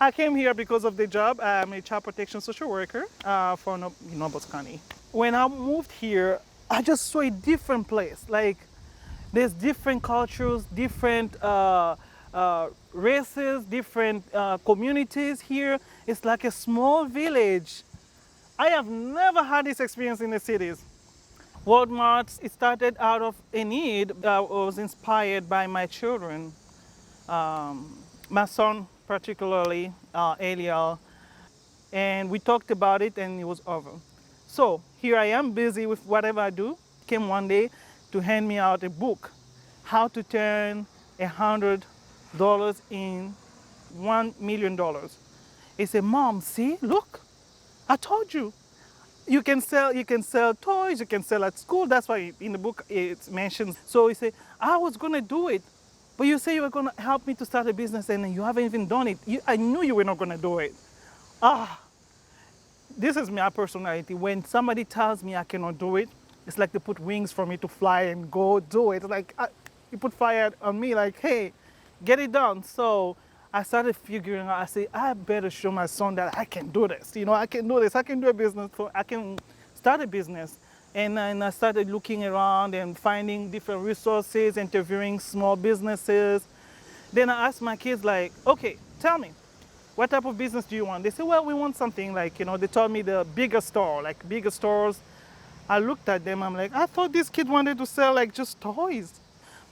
I came here because of the job. I'm a child protection social worker for Nobles County. When I moved here, I just saw a different place. Like, there's different cultures, different races, different communities here. It's like a small village. I have never had this experience in the cities. Walmart, it started out of a need that was inspired by my children. My son, particularly, Eliel, and we talked about it and it was over. So here I am busy with whatever I do. Came one day to hand me out a book, how to turn $100 in $1 million. He said, Mom, see, look, I told you. You can sell toys, you can sell at school. That's why in the book it mentions. So he said, I was gonna do it, but you say you were gonna help me to start a business and you haven't even done it. I knew you were not gonna do it. Ah, this is my personality. When somebody tells me I cannot do it, it's like they put wings for me to fly and go do it. Like you put fire on me, like, hey, get it done. So I started figuring out. I say, I better show my son that I can do this. I can do this. I can do a business. I can start a business. And then I started looking around and finding different resources, interviewing small businesses. Then I asked my kids, like, okay, tell me, what type of business do you want? They said, well, we want something like, they told me the bigger store, like bigger stores. I looked at them, I'm like, I thought this kid wanted to sell like just toys.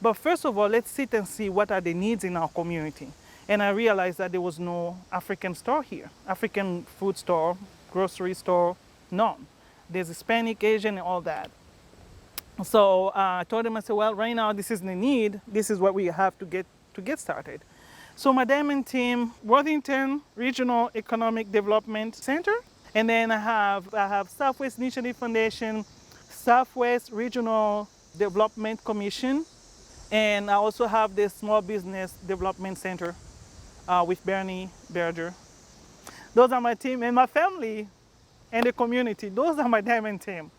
But first of all, let's sit and see what are the needs in our community. And I realized that there was no African store here, African food store, grocery store, none. There's Hispanic, Asian, and all that. So I told him, I said, well, right now this is the need. This is what we have to get started. So my diamond team, Worthington Regional Economic Development Center, and then I have Southwest Initiative Foundation, Southwest Regional Development Commission, and I also have the Small Business Development Center with Bernie Berger. Those are my team and my family and the community. Those are my diamond team.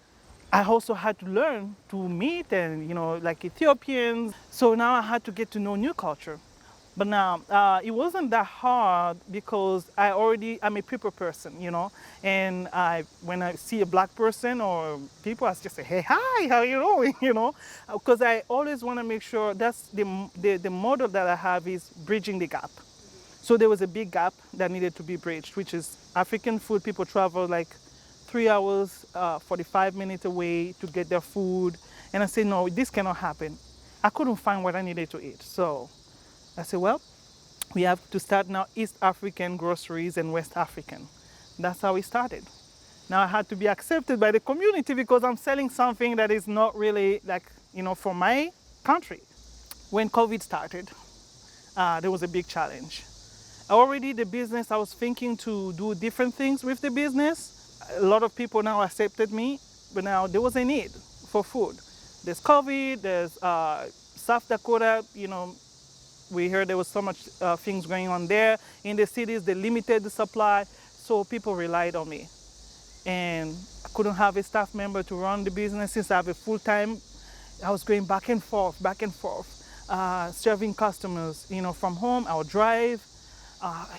I also had to learn to meet and, like Ethiopians. So now I had to get to know new culture. But now it wasn't that hard because I'm a people person, and when I see a black person or people, I just say, hey, hi, how you doing, because I always want to make sure that's the model that I have is bridging the gap. So there was a big gap that needed to be bridged, which is African food. People travel like 3 hours, 45 minutes away to get their food. And I said, no, this cannot happen. I couldn't find what I needed to eat. So I said, well, we have to start now East African groceries and West African. That's how we started. Now I had to be accepted by the community because I'm selling something that is not really like, for my country. When COVID started, there was a big challenge. Already the business, I was thinking to do different things with the business. A lot of people now accepted me, but now there was a need for food. There's COVID, there's South Dakota, we heard there was so much things going on there. In the cities, they limited the supply, so people relied on me. And I couldn't have a staff member to run the business since I have a full-time. I was going back and forth, serving customers, from home. I would drive.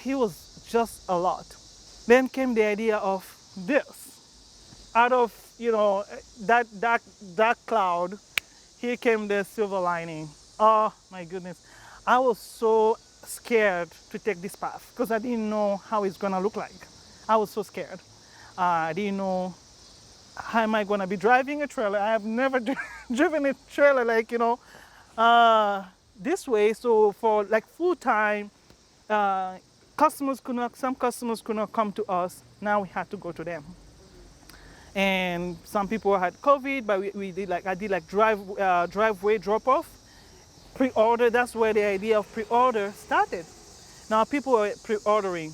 It was just a lot. Then came the idea of this. Out of, that dark cloud, here came the silver lining. Oh my goodness. I was so scared to take this path because I didn't know how it's gonna look like. I was so scared. I didn't know how am I gonna be driving a trailer. I have never driven a trailer like, this way. So for like full time, some customers could not come to us. Now we had to go to them. And some people had COVID, but I did like driveway drop off. Pre-order, that's where the idea of pre-order started. Now people were pre-ordering.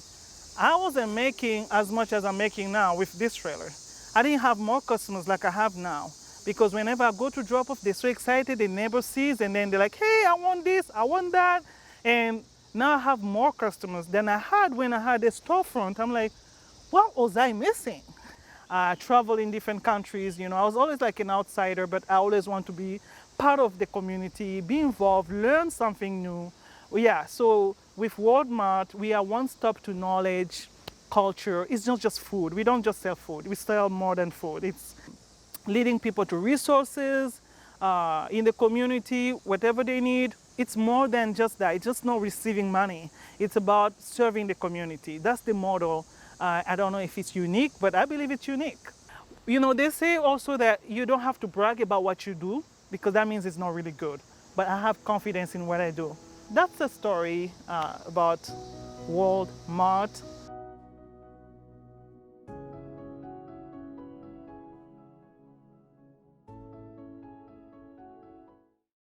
I wasn't making as much as I'm making now with this trailer. I didn't have more customers like I have now because whenever I go to drop off, they're so excited, the neighbor sees, and then they're like, hey, I want this, I want that. And now I have more customers than I had when I had a storefront. I'm like, what was I missing? I travel in different countries, I was always like an outsider, but I always want to be part of the community, be involved, learn something new. Yeah, so with Walmart, we are one stop to knowledge, culture. It's not just food. We don't just sell food. We sell more than food. It's leading people to resources in the community, whatever they need. It's more than just that. It's just not receiving money. It's about serving the community. That's the model. I don't know if it's unique, but I believe it's unique. You know, they say also that you don't have to brag about what you do because that means it's not really good. But I have confidence in what I do. That's the story about Walmart.